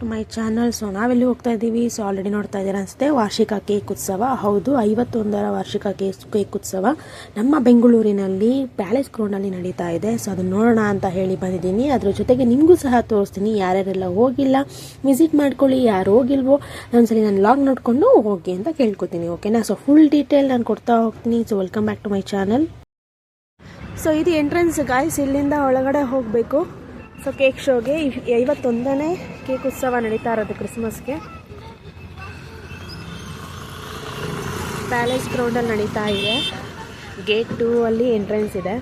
To my channel. So ನಾವೆಲ್ಲಿ ಹೋಗ್ತಾ ಇದ್ದೀವಿ? ಸೊ ಆಲ್ರೆಡಿ ನೋಡ್ತಾ ಇದ್ದೀರಾ ಅನಿಸುತ್ತೆ, ವಾರ್ಷಿಕ ಕೇಕ್ ಉತ್ಸವ. ಹೌದು, 51ರ ವಾರ್ಷಿಕ ಕೇಕ್ ಉತ್ಸವ ನಮ್ಮ ಬೆಂಗಳೂರಿನಲ್ಲಿ ಪ್ಯಾಲೇಸ್ ಗ್ರೌಂಡಲ್ಲಿ ನಡೀತಾ ಇದೆ. ಸೊ ಅದನ್ನು ನೋಡೋಣ ಅಂತ ಹೇಳಿ ಬಂದಿದ್ದೀನಿ. ಅದ್ರ ಜೊತೆಗೆ ನಿಮಗೂ ಸಹ ತೋರಿಸ್ತೀನಿ. ಯಾರ್ಯಾರೆಲ್ಲ ಹೋಗಿಲ್ಲ ವಿಸಿಟ್ ಮಾಡ್ಕೊಳ್ಳಿ, ಯಾರು ಹೋಗಿಲ್ವೋ ಒಂದ್ಸಲಿ ನಾನು ಲಾಗ್ ನೋಡಿಕೊಂಡು ಹೋಗಿ ಅಂತ ಕೇಳ್ಕೊತೀನಿ. ಓಕೆನಾ? ಸೊ ಫುಲ್ ಡೀಟೇಲ್ ನಾನು ಕೊಡ್ತಾ ಹೋಗ್ತೀನಿ. So welcome back to my channel. So ಇದು ಎಂಟ್ರೆನ್ಸ್ ಗಾಯ್ಸ್, ಇಲ್ಲಿಂದ ಒಳಗಡೆ ಹೋಗಬೇಕು. ಸೊ ಕೇಕ್ ಶೋಗೆ 51ನೇ ಕೇಕ್ ಉತ್ಸವ ನಡೀತಾ ಇರೋದು ಕ್ರಿಸ್ಮಸ್ಗೆ. ಪ್ಯಾಲೇಸ್ ಗ್ರೌಂಡಲ್ಲಿ ನಡೀತಾ ಇದೆ. ಗೇಟ್ 2 ಅಲ್ಲಿ ಎಂಟ್ರೆನ್ಸ್ ಇದೆ.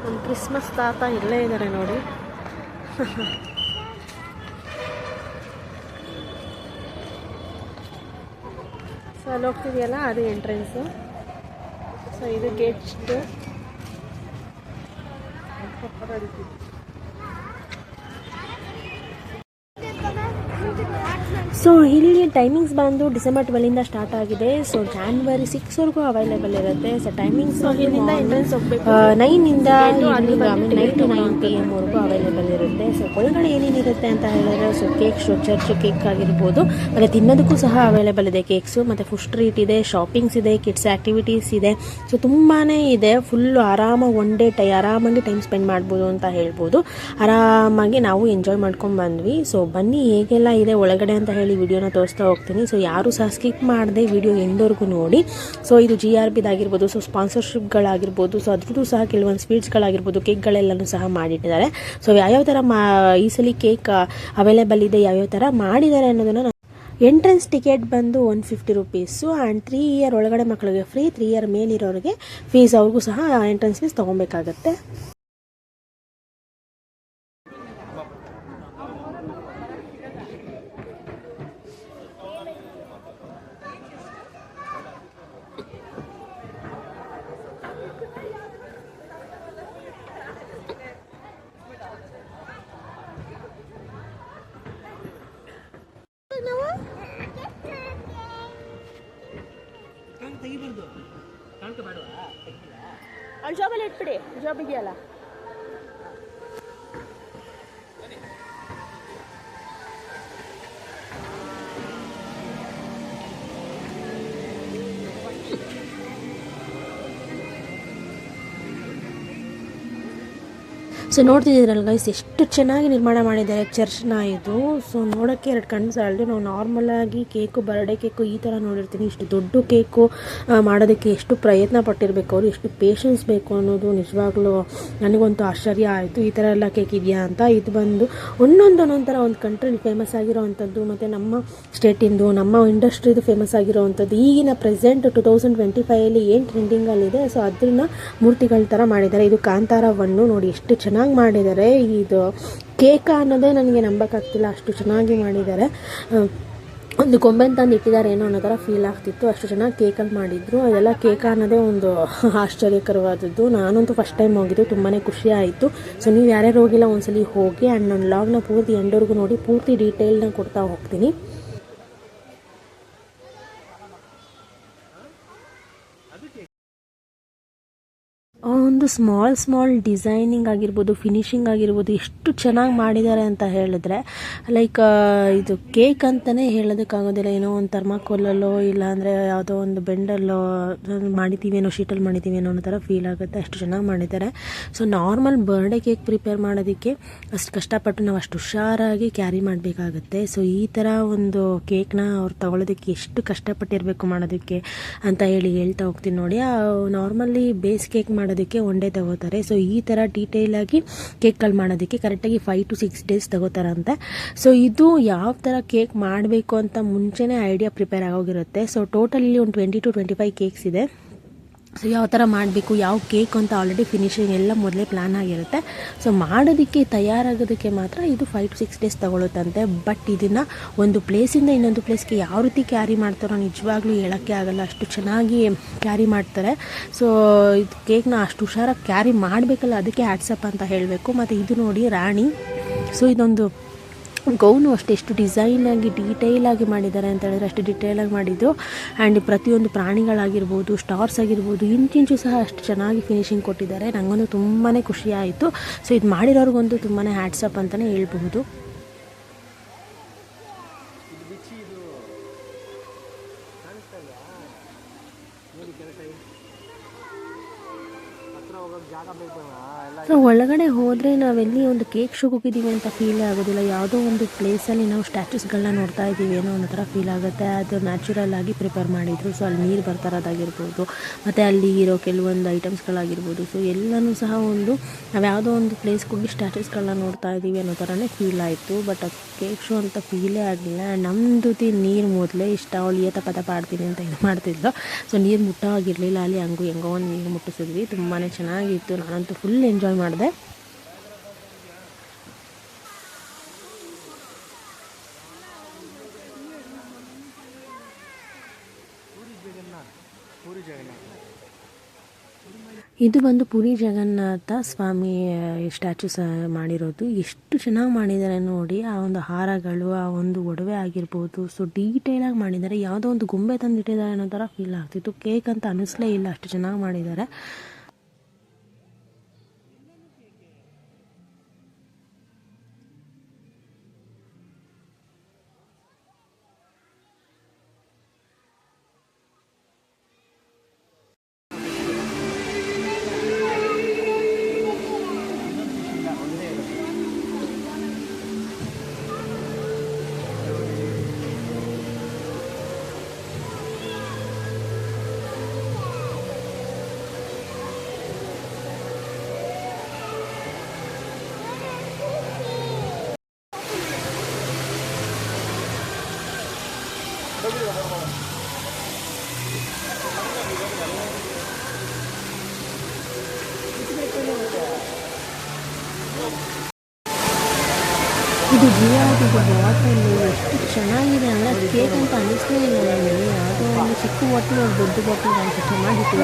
ನಮ್ಮ ಕ್ರಿಸ್ಮಸ್ ತಾತ ಇಲ್ಲೇ ಇದ್ದಾರೆ ನೋಡಿ. ಸೊ ಅಲ್ಲಿ ಹೋಗ್ತಿದೆಯಲ್ಲ, ಅದು ಎಂಟ್ರೆನ್ಸು. ಸೊ ಇದು ಗೇಟ್ 2. ಸೊ ಇಲ್ಲಿ ಟೈಮಿಂಗ್ಸ್ ಬಂದು ಡಿಸೆಂಬರ್ 12ಇಂದ ಸ್ಟಾರ್ಟ್ ಆಗಿದೆ. ಸೊ ಜಾನ್ವರಿ 6ವರೆಗೂ ಅವೈಲೇಬಲ್ ಇರುತ್ತೆ. ಸೊ ಟೈಮಿಂಗ್ಸ್ ಇಲ್ಲಿಂದ ಎಂಟ್ರೆನ್ಸ್ ಹೋಗಬೇಕು 9ಇಂದ ನೈಟ್ 9 PM ವರೆಗೂ ಅವೈಲೇಬಲ್ ಇರುತ್ತೆ. ಸೊ ಒಳಗಡೆ ಏನೇನಿರುತ್ತೆ ಅಂತ ಹೇಳಿದ್ರೆ, so cake show, church cake ಆಗಿರ್ಬೋದು, ಮತ್ತು ತಿನ್ನೋದಕ್ಕೂ ಸಹ ಅವೈಲೇಬಲ್ ಇದೆ ಕೇಕ್ಸು. ಮತ್ತು ಫುಡ್ ಸ್ಟ್ರೀಟ್ ಇದೆ, ಶಾಪಿಂಗ್ಸ್ ಇದೆ, ಕಿಡ್ಸ್ ಆ್ಯಕ್ಟಿವಿಟೀಸ್ ಇದೆ. ಸೊ ತುಂಬಾ ಇದೆ. ಫುಲ್ಲು ಆರಾಮಾಗಿ ಒನ್ ಡೇ ಆರಾಮಾಗಿ ಟೈಮ್ ಸ್ಪೆಂಡ್ ಮಾಡ್ಬೋದು ಅಂತ ಹೇಳ್ಬೋದು. ಆರಾಮಾಗಿ ನಾವು ಎಂಜಾಯ್ ಮಾಡ್ಕೊಂಡು ಬಂದ್ವಿ. ಸೊ ಬನ್ನಿ ಹೇಗೆಲ್ಲ ಇದೆ ಒಳಗಡೆ ಅಂತ ಹೇಳಿ ವಿಡಿಯೋನ ತೋರಿಸ್ತಾ ಹೋಗ್ತೀನಿ. ಸೊ ಯಾರು ಸಹ ಸ್ಕಿಪ್ ಮಾಡದೆ ವಿಡಿಯೋ ಎಂಡ್ವರೆಗೂ ನೋಡಿ. ಸೊ ಇದು GRBದಾಗಿರ್ಬೋದು, ಸೊ ಸ್ಪಾನ್ಸರ್ಶಿಪ್ಗಳಾಗಿರ್ಬೋದು, ಸೊ ಅದ್ರದ್ದು ಸಹ ಕೆಲವೊಂದು ಸ್ವೀಟ್ಸ್ಗಳಾಗಿರ್ಬೋದು, ಕೇಕ್ಗಳೆಲ್ಲನೂ ಸಹ ಮಾಡಿಟ್ಟಿದ್ದಾರೆ. ಸೊ ಯಾವ್ಯಾವ ಥರ ಈ ಸಲ ಕೇಕ್ ಅವೈಲೇಬಲ್ ಇದೆ, ಯಾವ್ಯಾವ ಥರ ಮಾಡಿದ್ದಾರೆ ಅನ್ನೋದನ್ನು. ಎಂಟ್ರೆನ್ಸ್ ಟಿಕೆಟ್ ಬಂದು 150 ರುಪೀಸು. ಆ್ಯಂಡ್ 3 ಇಯರ್ ಒಳಗಡೆ ಮಕ್ಕಳಿಗೆ ಫ್ರೀ, 3 ಇಯರ್ ಮೇಲಿರೋರಿಗೆ ಫೀಸ್, ಅವ್ರಿಗೂ ಸಹ ಎಂಟ್ರೆನ್ಸ್ ಫೀಸ್ ತೊಗೊಬೇಕಾಗತ್ತೆ. ಅಲ್ಲಿ ಜಾಬಲ್ಲಿ ಇಟ್ಬಿಡಿ, ಜಾಬ್ ಇದೆಯಲ್ಲ. ಸೊ ನೋಡ್ತಿದ್ದೀರಲ್ಲ ಗೈಸ್, ಎಷ್ಟು ಚೆನ್ನಾಗಿ ನಿರ್ಮಾಣ ಮಾಡಿದ್ದಾರೆ ಚರ್ಚ್ನ ಇದು. ಸೊ ನೋಡೋಕ್ಕೆ 2 ಕಣ್ಣು ಸಾಲದು. ನಾವು ನಾರ್ಮಲಾಗಿ ಕೇಕು, ಬರ್ಡೇ ಕೇಕು ಈ ಥರ ನೋಡಿರ್ತೀನಿ. ಇಷ್ಟು ದೊಡ್ಡ ಕೇಕು ಮಾಡೋದಕ್ಕೆ ಎಷ್ಟು ಪ್ರಯತ್ನ ಪಟ್ಟಿರಬೇಕು ಅವರು, ಎಷ್ಟು ಪೇಷನ್ಸ್ ಬೇಕು ಅನ್ನೋದು ನಿಜವಾಗ್ಲೂ ನನಗಂತೂ ಆಶ್ಚರ್ಯ ಆಯಿತು. ಈ ಥರ ಎಲ್ಲ ಕೇಕ್ ಇದೆಯಾ ಅಂತ. ಇದು ಬಂದು ಒಂದೊಂದು ಥರ ಒಂದು ಕಂಟ್ರಿಲಿ ಫೇಮಸ್ ಆಗಿರೋವಂಥದ್ದು, ಮತ್ತು ನಮ್ಮ ಸ್ಟೇಟಿಂದು, ನಮ್ಮ ಇಂಡಸ್ಟ್ರಿದು ಫೇಮಸ್ ಆಗಿರೋವಂಥದ್ದು. ಈಗಿನ ಪ್ರೆಸೆಂಟ್ 2025 ಏನು ಟ್ರೆಂಡಿಂಗಲ್ಲಿದೆ, ಸೊ ಅದನ್ನ ಮೂರ್ತಿಗಳ ಥರ ಮಾಡಿದ್ದಾರೆ. ಇದು ಕಾಂತಾರವನ್ನು ನೋಡಿ ಎಷ್ಟು ಚೆನ್ನಾಗಿ ಮಾಡಿದ್ದಾರೆ. ಇದು ಕೇಕ ಅನ್ನೋದೇ ನನಗೆ ನಂಬಕ್ಕಾಗ್ತಿಲ್ಲ, ಅಷ್ಟು ಚೆನ್ನಾಗಿ ಮಾಡಿದ್ದಾರೆ. ಒಂದು ಗೊಂಬೆನ ತಂದು ಇಟ್ಟಿದ್ದಾರೆ ಏನೋ ಅನ್ನೋ ಥರ ಫೀಲ್ ಆಗ್ತಿತ್ತು, ಅಷ್ಟು ಚೆನ್ನಾಗಿ ಕೇಕಲ್ಲಿ ಮಾಡಿದ್ರು. ಅದೆಲ್ಲ ಕೇಕ ಅನ್ನೋದೇ ಒಂದು ಆಶ್ಚರ್ಯಕರವಾದದ್ದು. ನಾನಂತೂ ಫಸ್ಟ್ ಟೈಮ್ ಹೋಗಿದ್ದು, ತುಂಬಾ ಖುಷಿ ಆಯಿತು. ಸೊ ನೀವು ಯಾರ್ಯಾರು ಹೋಗಿಲ್ಲ ಒಂದ್ಸಲಿ ಹೋಗಿ. ಆ್ಯಂಡ್ ನನ್ನ ಲಾಗ್ನ ಪೂರ್ತಿ ಎಂಡ್ವರೆಗೂ ನೋಡಿ, ಪೂರ್ತಿ ಡೀಟೇಲ್ನ ಕೊಡ್ತಾ ಹೋಗ್ತೀನಿ. ಒಂದು ಸ್ಮಾಲ್ ಡಿಸೈನಿಂಗ್ ಆಗಿರ್ಬೋದು, ಫಿನಿಶಿಂಗ್ ಆಗಿರ್ಬೋದು, ಎಷ್ಟು ಚೆನ್ನಾಗಿ ಮಾಡಿದ್ದಾರೆ ಅಂತ ಹೇಳಿದ್ರೆ, ಲೈಕ್ ಇದು ಕೇಕ್ ಅಂತಲೇ ಹೇಳೋದಕ್ಕಾಗೋದಿಲ್ಲ. ಏನೋ ಒಂದು ಥರ್ಮಾಕೋಲಲ್ಲೋ ಇಲ್ಲಾಂದರೆ ಯಾವುದೋ ಒಂದು ಬೆಂಡಲ್ಲೋ ಮಾಡಿದ್ದೀವೇನೋ, ಶೀಟಲ್ಲಿ ಮಾಡಿದ್ದೀವೇನೋ ಅನ್ನೋ ಥರ ಫೀಲ್ ಆಗುತ್ತೆ. ಅಷ್ಟು ಚೆನ್ನಾಗಿ ಮಾಡಿದ್ದಾರೆ. So normal birthday cake prepare ಮಾಡೋದಕ್ಕೆ ಅಷ್ಟು ಕಷ್ಟಪಟ್ಟು ನಾವು ಅಷ್ಟು ಹುಷಾರಾಗಿ ಕ್ಯಾರಿ ಮಾಡಬೇಕಾಗತ್ತೆ. ಸೊ ಈ ಥರ ಒಂದು ಕೇಕ್ನ ಅವ್ರು ತಗೊಳ್ಳೋದಕ್ಕೆ ಎಷ್ಟು ಕಷ್ಟಪಟ್ಟಿರಬೇಕು ಮಾಡೋದಕ್ಕೆ ಅಂತ ಹೇಳ್ತಾ ಹೋಗ್ತೀನಿ ನೋಡಿ. ನಾರ್ಮಲಿ ಬೇಸ್ ಕೇಕ್ ಮಾಡೋದಕ್ಕೆ 1 ಡೇ ತಗೋತಾರೆ. ಸೊ ಈ ಥರ ಡೀಟೇಲಾಗಿ ಕೇಕ್ಗಳು ಮಾಡೋದಕ್ಕೆ ಕರೆಕ್ಟಾಗಿ 5 to 6 ಡೇಸ್ ತಗೋತಾರಂತೆ. ಸೊ ಇದು ಯಾವ ಥರ ಕೇಕ್ ಮಾಡಬೇಕು ಅಂತ ಮುಂಚೆನೇ ಐಡಿಯಾ ಪ್ರಿಪೇರ್ ಆಗೋಗಿರುತ್ತೆ. ಸೊ ಟೋಟಲ್ ಇಲ್ಲಿ ಒಂದು 20 to 25 ಕೇಕ್ಸ್ ಇದೆ. ಸೊ ಯಾವ ಥರ ಮಾಡಬೇಕು, ಯಾವ ಕೇಕ್ ಅಂತ ಆಲ್ರೆಡಿ ಫಿನಿಶಿಂಗ್ ಎಲ್ಲ ಮೊದಲೇ ಪ್ಲ್ಯಾನ್ ಆಗಿರುತ್ತೆ. ಸೊ ಮಾಡೋದಕ್ಕೆ, ತಯಾರಾಗೋದಕ್ಕೆ ಮಾತ್ರ ಇದು 5 to 6 ಡೇಸ್ ತಗೊಳುತ್ತಂತೆ. ಬಟ್ ಇದನ್ನು ಒಂದು ಪ್ಲೇಸಿಂದ ಇನ್ನೊಂದು ಪ್ಲೇಸ್ಗೆ ಯಾವ ರೀತಿ ಕ್ಯಾರಿ ಮಾಡ್ತಾರೋ ನಿಜವಾಗ್ಲೂ ಹೇಳೋಕ್ಕೆ ಆಗಲ್ಲ, ಅಷ್ಟು ಚೆನ್ನಾಗಿ ಕ್ಯಾರಿ ಮಾಡ್ತಾರೆ. ಸೊ ಇದು ಕೇಕ್ನ ಅಷ್ಟು ಹುಷಾರಾಗಿ ಕ್ಯಾರಿ ಮಾಡಬೇಕಲ್ಲ, ಅದಕ್ಕೆ ಹ್ಯಾಟ್ಸಪ್ ಅಂತ ಹೇಳಬೇಕು. ಮತ್ತು ಇದು ನೋಡಿ ರಾಣಿ. ಸೊ ಇದೊಂದು ಗೌನು ಅಷ್ಟೇ ಎಷ್ಟು ಡಿಸೈನಾಗಿ ಡೀಟೇಲಾಗಿ ಮಾಡಿದ್ದಾರೆ ಅಂತ ಹೇಳಿದ್ರೆ ಅಷ್ಟು ಡೀಟೇಲಾಗಿ ಮಾಡಿದ್ದು. ಆ್ಯಂಡ್ ಪ್ರತಿಯೊಂದು ಪ್ರಾಣಿಗಳಾಗಿರ್ಬೋದು, ಸ್ಟಾರ್ಸ್ ಆಗಿರ್ಬೋದು, ಇಂಚಿಂಚು ಸಹ ಅಷ್ಟು ಚೆನ್ನಾಗಿ ಫಿನಿಶಿಂಗ್ ಕೊಟ್ಟಿದ್ದಾರೆ. ನನಗಂತೂ ತುಂಬಾ ಖುಷಿ ಆಯಿತು. ಸೊ ಇದು ಮಾಡಿರೋರಿಗಂತೂ ತುಂಬಾ ಹ್ಯಾಟ್ಸಪ್ ಅಂತಲೇ ಹೇಳ್ಬಹುದು. ಸೊ ಒಳಗಡೆ ಹೋದರೆ ನಾವೆಲ್ಲಿ ಒಂದು ಕೇಕ್ ಶೋಗೆ ಹೋಗಿದ್ದೀವಿ ಅಂತ ಫೀಲ್ ಆಗೋದಿಲ್ಲ. ಯಾವುದೋ ಒಂದು ಪ್ಲೇಸಲ್ಲಿ ನಾವು ಸ್ಟ್ಯಾಚುಸ್ಗಳನ್ನ ನೋಡ್ತಾ ಇದ್ದೀವಿ ಏನೋ ಅನ್ನೋ ಥರ ಫೀಲ್ ಆಗುತ್ತೆ. ಅದು ನ್ಯಾಚುರಲ್ ಆಗಿ ಪ್ರಿಪೇರ್ ಮಾಡಿದರು. ಸೊ ಅಲ್ಲಿ ನೀರು ಬರ್ತಾ ಇರೋದಾಗಿರ್ಬೋದು, ಮತ್ತು ಅಲ್ಲಿ ಇರೋ ಕೆಲವೊಂದು ಐಟಮ್ಸ್ಗಳಾಗಿರ್ಬೋದು. ಸೊ ಎಲ್ಲನೂ ಸಹ ನಾವು ಯಾವುದೋ ಒಂದು ಪ್ಲೇಸ್ಗೆ ಹೋಗಿ ಸ್ಟ್ಯಾಚುಸ್ಗಳನ್ನ ನೋಡ್ತಾ ಇದ್ದೀವಿ ಅನ್ನೋ ಥರನೇ ಫೀಲ್ ಆಯಿತು. ಬಟ್ ಅದು ಕೇಕ್ ಶೋ ಅಂತ ಫೀಲೇ ಆಗಲಿಲ್ಲ. ನಮ್ಮದು ನೀರು ಮೊದಲೇ ಇಷ್ಟ, ಅವಳು ಏತ ಪದ ಪಾಡ್ತೀನಿ ಅಂತ ಇದು ಮಾಡ್ತಿದ್ಲು. ಸೊ ನೀರು ಮುಟ್ಟೋ ಆಗಿರಲಿಲ್ಲ. ಅಲ್ಲಿ ಹಂಗೂ ಹೆಂಗೋ ಒಂದು ನೀರು ಮುಟ್ಟಿಸಿದ್ವಿ. ತುಂಬಾ ಚೆನ್ನಾಗಿತ್ತು. ನಾನಂತೂ ಫುಲ್ ಎಂಜಾಯ್ ಮಾಡಿದೆ. ಇದು ಬಂದು ಪುರಿ ಜಗನ್ನಾಥ ಸ್ವಾಮಿ ಸ್ಟ್ಯಾಚುಸ್ ಮಾಡಿರೋದು. ಎಷ್ಟು ಚೆನ್ನಾಗಿ ಮಾಡಿದ್ದಾರೆ ನೋಡಿ. ಆ ಒಂದು ಹಾರಗಳು, ಆ ಒಂದು ಒಡವೆ ಆಗಿರ್ಬೋದು, ಸೊ ಡೀಟೇಲಾಗಿ ಮಾಡಿದ್ದಾರೆ. ಯಾವುದೋ ಒಂದು ಗೊಂಬೆ ತಂದಿಟ್ಟಿದ್ದಾರೆ ಅನ್ನೋ ಥರ ಫೀಲ್ ಆಗ್ತಿತ್ತು. ಕೇಕ್ ಅಂತ ಅನ್ನಿಸ್ಲೇ ಇಲ್ಲ, ಅಷ್ಟು ಚೆನ್ನಾಗಿ ಮಾಡಿದ್ದಾರೆ. ಇದು ಜಿಯಾದಿದು ಬಾಟಲು ಎಷ್ಟು ಚೆನ್ನಾಗಿದೆ ಅಂದರೆ ಕೇಕ್ ಅಂತ ಅನ್ನಿಸ್ಲೇ ಇಲ್ಲ ನನಗೆ. ಯಾವುದೋ ಒಂದು ಚಿಕ್ಕ ಬಾಟಲ್ ಒಂದು ದೊಡ್ಡ ಬಾಟಲ್ ಅಂತ ಚೆನ್ನಾಗಿತ್ತು.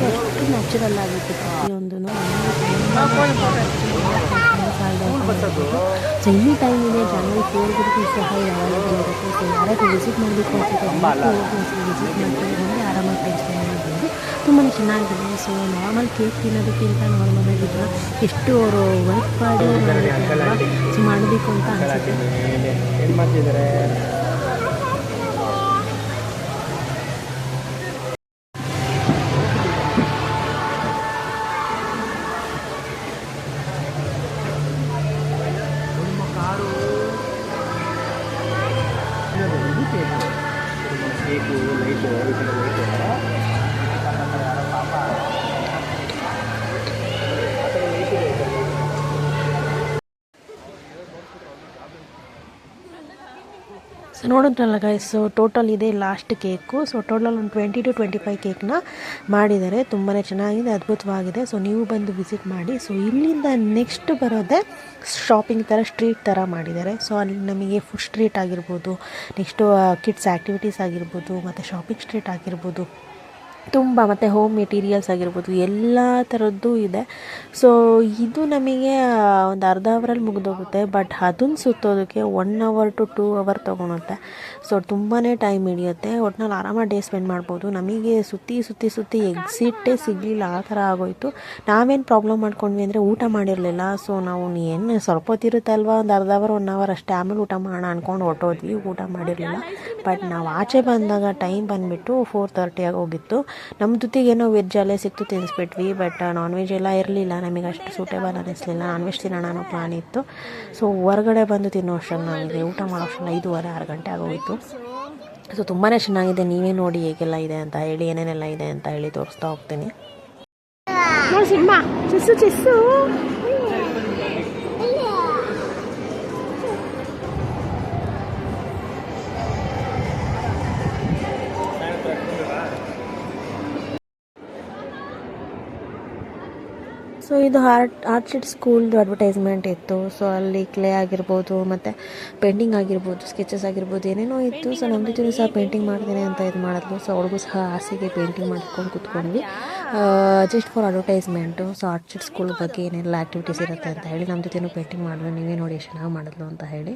ಅಷ್ಟು ನ್ಯಾಚುರಲ್ ಆಗಿತ್ತು ಪ್ರತಿಯೊಂದು. ಸೊ ಇನ್ನೂ ಟೈಮ್ ಇದೆ, ಜನವರಿ 4 ಸಹ ಯಾವಾಗಲೂ ಇರುತ್ತೆ. ಸೊ ಯಾರಾದರೂ ವಿಸಿಟ್ ಮಾಡಬೇಕು ಅನ್ಸುತ್ತೆ ವಿಸಿಟ್ ಮಾಡ್ಕೊಂಡು ಆರಾಮಾಗಿ ಟೇಸ್ಟ್ ತುಂಬಾ ಚೆನ್ನಾಗಿದೆ. ಸೊ ನಾರ್ಮಲ್ ಕೇಕ್ ತಿನ್ನೋದಕ್ಕಿಂತ ನಾರ್ಮಲ್ ಆಗಿದ್ರೆ ಎಷ್ಟು ಅವರು ವರ್ಕ್ ಮಾಡಿ ಸೊ ಮಾಡಬೇಕು ಅಂತ ಅನಿಸುತ್ತೆ. ಸೊ ನೋಡಿದ್ರಲ್ಲ ಗೈಸ್, ಸೊ ಟೋಟಲ್ ಇದೆ ಲಾಸ್ಟ್ ಕೇಕು. ಸೊ ಟೋಟಲ್ ಒಂದು 20 to 25 ಕೇಕ್ನ ಮಾಡಿದ್ದಾರೆ. ತುಂಬಾ ಚೆನ್ನಾಗಿದೆ, ಅದ್ಭುತವಾಗಿದೆ. ಸೊ ನೀವು ಬಂದು ವಿಸಿಟ್ ಮಾಡಿ. ಸೊ ಇಲ್ಲಿಂದ ನೆಕ್ಸ್ಟ್ ಬರೋದೇ ಶಾಪಿಂಗ್ ಥರ, ಸ್ಟ್ರೀಟ್ ಥರ ಮಾಡಿದ್ದಾರೆ. ಸೊ ಅಲ್ಲಿ ನಮಗೆ ಫುಡ್ ಸ್ಟ್ರೀಟ್ ಆಗಿರ್ಬೋದು, ನೆಕ್ಸ್ಟು ಕಿಡ್ಸ್ ಆ್ಯಕ್ಟಿವಿಟೀಸ್ ಆಗಿರ್ಬೋದು, ಮತ್ತು ಶಾಪಿಂಗ್ ಸ್ಟ್ರೀಟ್ ಆಗಿರ್ಬೋದು, ಮತ್ತು ಹೋಮ್ ಮೆಟೀರಿಯಲ್ಸ್ ಆಗಿರ್ಬೋದು, ಎಲ್ಲ ಥರದ್ದು ಇದೆ. ಸೊ ಇದು ನಮಗೆ ಒಂದು ಅರ್ಧ ಅವರಲ್ಲಿ ಮುಗಿದೋಗುತ್ತೆ. ಬಟ್ ಅದನ್ನು ಸುತ್ತೋದಕ್ಕೆ 1 hour to 2 hour ತೊಗೊಳುತ್ತೆ. ಸೊ ತುಂಬಾ ಟೈಮ್ ಹಿಡಿಯುತ್ತೆ. ಒಟ್ನಲ್ಲಿ ಆರಾಮಾಗಿ ಡೇ ಸ್ಪೆಂಡ್ ಮಾಡ್ಬೋದು. ನಮಗೆ ಸುತ್ತಿ ಎಕ್ಸಿಟೇ ಸಿಗಲಿಲ್ಲ, ಆ ಥರ ಆಗೋಯಿತು. ನಾವೇನು ಪ್ರಾಬ್ಲಮ್ ಮಾಡ್ಕೊಂಡ್ವಿ ಅಂದರೆ ಊಟ ಮಾಡಿರಲಿಲ್ಲ. ಸೊ ನಾವು ಏನು ಸ್ವಲ್ಪ ಹೊತ್ತಿರುತ್ತೆ ಅಲ್ವಾ, ಒಂದು ಅರ್ಧ ಅವರ್ 1 hour ಅಷ್ಟೇ, ಆಮೇಲೆ ಊಟ ಮಾಡೋಣ ಅಂದ್ಕೊಂಡು ಹೊರಟೋದ್ವಿ. ಊಟ ಮಾಡಿರಲಿಲ್ಲ. ಬಟ್ ನಾವು ಆಚೆ ಬಂದಾಗ ಟೈಮ್ ಬಂದುಬಿಟ್ಟು 4:30 ಆಗೋಗಿತ್ತು. ನಮ್ಮ ಜೊತೆಗೆ ಏನೋ ವೆಜ್ ಅಲ್ಲೇ ಸಿಕ್ತು, ತಿನ್ನಿಸ್ಬಿಟ್ವಿ. ಬಟ್ ನಾನ್ ವೆಜ್ ಎಲ್ಲ ಇರಲಿಲ್ಲ, ನಮಗೆ ಅಷ್ಟು ಸೂಟೇಬಲ್ ಅನ್ನಿಸ್ಲಿಲ್ಲ. ನಾನ್ ವೆಜ್ ತಿನ್ನೋಣ ಅನ್ನೋ ಪ್ಲಾನ್ ಇತ್ತು. ಸೊ ಹೊರಗಡೆ ಬಂದು ತಿನ್ನೋ ಅಷ್ಟರಲ್ಲಿ ನಮಗೆ ಊಟ ಮಾಡೋ ಅಷ್ಟರಲ್ಲಿ 5:30-6 ಗಂಟೆ ಆಗೋಗಿತ್ತು. ಸೊ ತುಂಬಾ ಚೆನ್ನಾಗಿದೆ. ನೀವೇ ನೋಡಿ ಹೇಗೆಲ್ಲ ಇದೆ ಅಂತ ಹೇಳಿ, ಏನೇನೆಲ್ಲ ಇದೆ ಅಂತ ಹೇಳಿ ತೋರಿಸ್ತಾ ಹೋಗ್ತೀನಿ. ಸೊ ಇದು ಆರ್ಚಿಡ್ ಸ್ಕೂಲ್ದು ಅಡ್ವರ್ಟೈಸ್ಮೆಂಟ್ ಇತ್ತು. ಸೊ ಅಲ್ಲಿ ಕ್ಲೇ ಆಗಿರ್ಬೋದು, ಮತ್ತು ಪೇಂಟಿಂಗ್ ಆಗಿರ್ಬೋದು, ಸ್ಕೆಚಸ್ ಆಗಿರ್ಬೋದು, ಏನೇನೋ ಇತ್ತು. ಸೊ ನಮ್ಮ ಜೊತೆ ಸಹ ಪೇಂಟಿಂಗ್ ಮಾಡ್ತೀನಿ ಅಂತ ಇದು ಮಾಡಿದ್ಲು. ಸೊ ಅವ್ಳಿಗೂ ಸಹ ಆಸೆಗೆ ಪೇಂಟಿಂಗ್ ಮಾಡ್ಕೊಂಡು ಕೂತ್ಕೊಂಡ್ವಿ. Just for advertisement. So orchid school ಬಗ್ಗೆ ಏನೆಲ್ಲ ಆ್ಯಕ್ಟಿವಿಟೀಸ್ ಇರುತ್ತೆ ಅಂತ ಹೇಳಿ ನಮ್ಮ ಜೊತೆನೂ ಪೇಂಟಿಂಗ್ ಮಾಡಿದ್ರು. ನೀವೇ ನೋಡಿ ಎಷ್ಟು ಚೆನ್ನಾಗಿ ಮಾಡಿದ್ಲು ಅಂತ ಹೇಳಿ.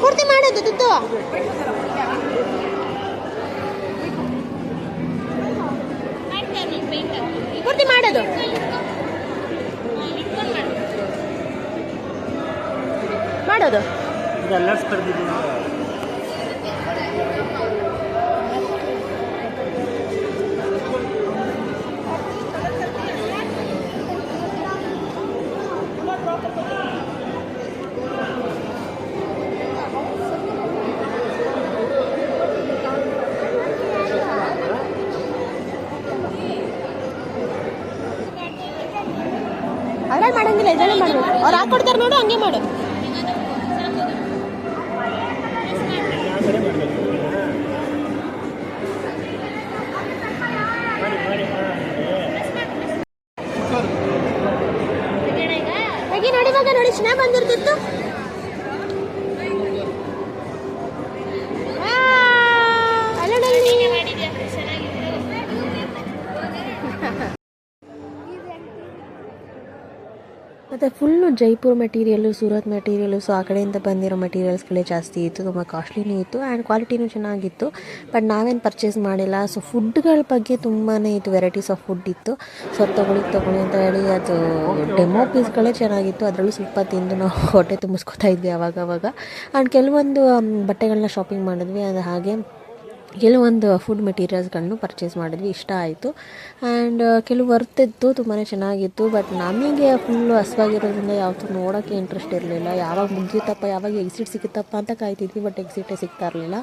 ಪೂರ್ತಿ ಮಾಡೋದು ತುತ್ತು ಪೂರ್ತಿ ಮಾಡೋದು ಮಾಡೋದು ಅದ್ರಲ್ಲಿ ಮಾಡಂಗಿಲ್ಲ, ಇದರಲ್ಲಿ ಮಾಡಬೇಕು. ಅವ್ರು ಹಾಕೊಡ್ತಾರೆ ನೋಡು, ಹಂಗೆ ಮಾಡು. ನೋಡಿ ಮಗ, ನೋಡಿ ಚೆನ್ನಾಗಿ ಬಂದಿರ್ತಿತ್ತು. ಮತ್ತು full Jaipur material, Surat material. So ಆ ಕಡೆಯಿಂದ ಬಂದಿರೋ ಮೆಟೀರಿಯಲ್ಸ್ಗಳೇ ಜಾಸ್ತಿ ಇತ್ತು. ತುಂಬ ಕಾಸ್ಟ್ಲಿನೂ ಇತ್ತು ಆ್ಯಂಡ್ ಕ್ವಾಲಿಟಿನೂ ಚೆನ್ನಾಗಿತ್ತು. ಬಟ್ ನಾವೇನು ಪರ್ಚೇಸ್ ಮಾಡಿಲ್ಲ. ಸೊ ಫುಡ್ಗಳ ಬಗ್ಗೆ ತುಂಬಾ ಇತ್ತು, ವೆರೈಟೀಸ್ ಆಫ್ ಫುಡ್ ಇತ್ತು. ಸೊ ಅದು ತೊಗೊಳ್ಳಿ ಅಂತ ಹೇಳಿ ಅದು ಡೆಮೋ ಪೀಸ್ಗಳೇ ಚೆನ್ನಾಗಿತ್ತು. ಅದರಲ್ಲೂ ಸ್ವಲ್ಪ ತಿಂದು ನಾವು ಹೊಟ್ಟೆ ತುಂಬಿಸ್ಕೊತಾ ಇದ್ವಿ ಆವಾಗವಾಗ. ಆ್ಯಂಡ್ ಕೆಲವೊಂದು ಬಟ್ಟೆಗಳನ್ನ ಶಾಪಿಂಗ್ ಮಾಡಿದ್ವಿ. ಅದು ಹಾಗೆ ಕೆಲವೊಂದು ಫುಡ್ ಮೆಟೀರಿಯಲ್ಸ್ಗಳನ್ನು ಪರ್ಚೇಸ್ ಮಾಡಿದ್ವಿ. ಇಷ್ಟ ಆಯಿತು ಆ್ಯಂಡ್ ಕೆಲವು ವರ್ತಿತ್ತು, ತುಂಬಾ ಚೆನ್ನಾಗಿತ್ತು. ಬಟ್ ನಮಗೆ ಫುಲ್ಲು ಹಸ್ವಾಗಿರೋದ್ರಿಂದ ಯಾವತ್ತೂ ನೋಡೋಕ್ಕೆ ಇಂಟ್ರೆಸ್ಟ್ ಇರಲಿಲ್ಲ. ಯಾವಾಗ ಮುಗಿಯುತ್ತಪ್ಪ, ಯಾವಾಗ ಎಕ್ಸಿಟ್ ಸಿಗುತ್ತಪ್ಪ ಅಂತ ಕಾಯ್ತಿದ್ವಿ. ಬಟ್ ಎಕ್ಸಿಟೇ ಸಿಗ್ತಾ ಇರಲಿಲ್ಲ.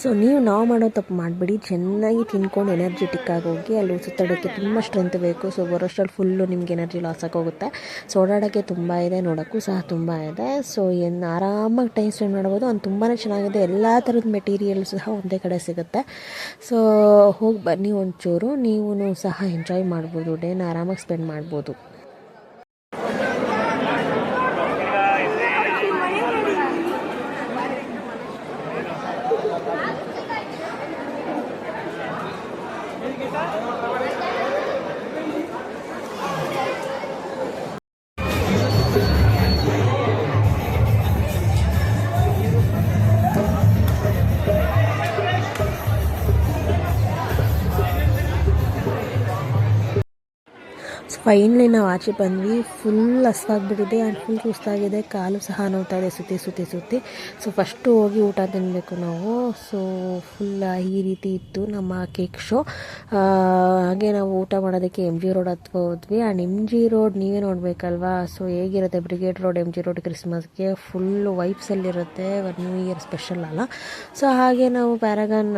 ಸೊ ನಾವು ಮಾಡೋ ತಪ್ಪು ಮಾಡಿಬಿಡಿ, ಚೆನ್ನಾಗಿ ತಿನ್ಕೊಂಡು ಎನರ್ಜೆಟಿಕ್ ಆಗಿ ಹೋಗಿ. ಅಲ್ಲಿ ಸುತ್ತಾಡೋಕ್ಕೆ ತುಂಬ ಸ್ಟ್ರೆಂತ್ ಬೇಕು. ಸೊ ಬರೋಷ್ಟರಲ್ಲಿ ಫುಲ್ಲು ನಿಮ್ಗೆ ಎನರ್ಜಿ ಲಾಸ್ ಆಗೋಗುತ್ತೆ. ಸೊ ಓಡಾಡೋಕ್ಕೆ ತುಂಬ ಇದೆ, ನೋಡೋಕ್ಕೂ ಸಹ ತುಂಬ ಇದೆ. ಸೊ ಆರಾಮಾಗಿ ಟೈಮ್ ಸ್ಪೆಂಡ್ ಮಾಡ್ಬೋದು. ಅದು ತುಂಬಾ ಚೆನ್ನಾಗಿದೆ. ಎಲ್ಲ ಥರದ ಮೆಟೀರಿಯಲ್ಸ್ ಸಹ ಒಂದೇ ಕಡೆ ಸಿಗುತ್ತೆ. ಸೊ ಹೋಗಿ ಬನ್ನಿ ಒಂಚೂರು, ನೀವು ಸಹ ಎಂಜಾಯ್ ಮಾಡ್ಬೋದು. ಡೇನ ಆರಾಮಾಗಿ ಸ್ಪೆಂಡ್ ಮಾಡ್ಬೋದು. ಫೈನಲಿ ನಾವು ಆಚೆ ಬಂದ್ವಿ. ಫುಲ್ ಹಸ್ವಾಗಿಬಿಟ್ಟಿದೆ ಆ್ಯಂಡ್ ಫುಲ್ ಸುಸ್ತಾಗಿದೆ. ಕಾಲು ಸಹ ನೋವ್ತಾ ಇದೆ ಸುತ್ತಿ. ಸೊ ಫಸ್ಟು ಹೋಗಿ ಊಟ ತಿನ್ನಬೇಕು ನಾವು. ಸೊ ಫುಲ್ ಈ ರೀತಿ ಇತ್ತು ನಮ್ಮ ಕೇಕ್ ಶೋ. ಹಾಗೆ ನಾವು ಊಟ ಮಾಡೋದಕ್ಕೆ MG ರೋಡ್ ಹತ್ಕೊ ಹೋದ್ವಿ. ಆ್ಯಂಡ್ MG ರೋಡ್ ನೀವೇ ನೋಡಬೇಕಲ್ವಾ. ಸೊ ಹೇಗಿರುತ್ತೆ ಬ್ರಿಗೇಡ್ ರೋಡ್, MG ರೋಡ್ ಕ್ರಿಸ್ಮಸ್ಗೆ ಫುಲ್ಲು ವೈಬ್ಸಲ್ಲಿರುತ್ತೆ. ನ್ಯೂ ಇಯರ್ ಸ್ಪೆಷಲ್ ಅಲ್ಲ. ಸೊ ಹಾಗೆ ನಾವು ಪ್ಯಾರಾಗನ್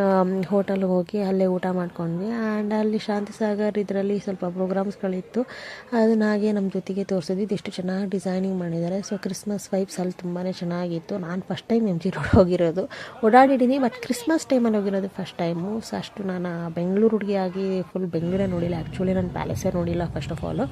ಹೋಟೆಲ್ಗೆ ಹೋಗಿ ಅಲ್ಲೇ ಊಟ ಮಾಡ್ಕೊಂಡ್ವಿ. ಆ್ಯಂಡ್ ಅಲ್ಲಿ ಶಾಂತಿಸಾಗರ್ ಇದರಲ್ಲಿ ಸ್ವಲ್ಪ ಪ್ರೋಗ್ರಾಮ್ಸ್ಗಳಿತ್ತು. ಅದನ್ನ ಹಾಗೆ ನಮ್ಮ ಜೊತೆಗೆ ತೋರಿಸಿದ್ವಿ. ಇದಿಷ್ಟು ಚೆನ್ನಾಗಿ ಡಿಸೈನಿಂಗ್ ಮಾಡಿದ್ದಾರೆ. ಸೊ ಕ್ರಿಸ್ಮಸ್ ವೈಬ್ಸ್ ಅಲ್ಲಿ ತುಂಬಾ ಚೆನ್ನಾಗಿತ್ತು. ನಾನು ಫಸ್ಟ್ ಟೈಮ್ MG ರೋಡ್ ಹೋಗಿರೋದು. ಓಡಾಡಿದ್ದೀನಿ, ಬಟ್ ಕ್ರಿಸ್ಮಸ್ ಟೈಮಲ್ಲಿ ಹೋಗಿರೋದು ಫಸ್ಟ್ ಟೈಮು. ಸೊ ಅಷ್ಟು ನಾನು ಬೆಂಗಳೂರು ಹುಡುಗಿಯಾಗಿ ಫುಲ್ ಬೆಂಗಳೂರೇ ನೋಡಿಲ್ಲ. ಆ್ಯಕ್ಚುಲಿ ನಾನು ಪ್ಯಾಲೇಸೇ ನೋಡಿಲ್ಲ ಫಸ್ಟ್ ಆಫ್ ಆಲು.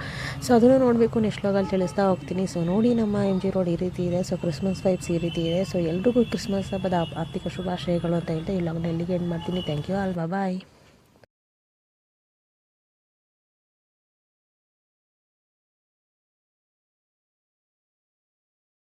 ಸೊ ಅದನ್ನು ನೋಡಬೇಕು, ನೆಕ್ಸ್ಟ್ ವ್ಲಾಗಲ್ಲಿ ತಿಳಿಸ್ತಾ ಹೋಗ್ತೀನಿ. ಸೊ ನೋಡಿ ನಮ್ಮ MG ರೋಡ್ ಈ ರೀತಿ ಇದೆ. ಸೊ ಕ್ರಿಸ್ಮಸ್ ವೈಬ್ಸ್ ಈ ರೀತಿ ಇದೆ. ಸೊ ಎಲ್ರಿಗೂ ಕ್ರಿಸ್ಮಸ್ ಹಬ್ಬದ ಆರ್ಥಿಕ ಶುಭಾಶಯಗಳು ಅಂತ ಹೇಳ್ತಾ ಈ ವ್ಲಾಗ್ನ ಎಲ್ಲಿಗೆ ಎಂಡ್ ಮಾಡ್ತೀನಿ. Thank you all, bye.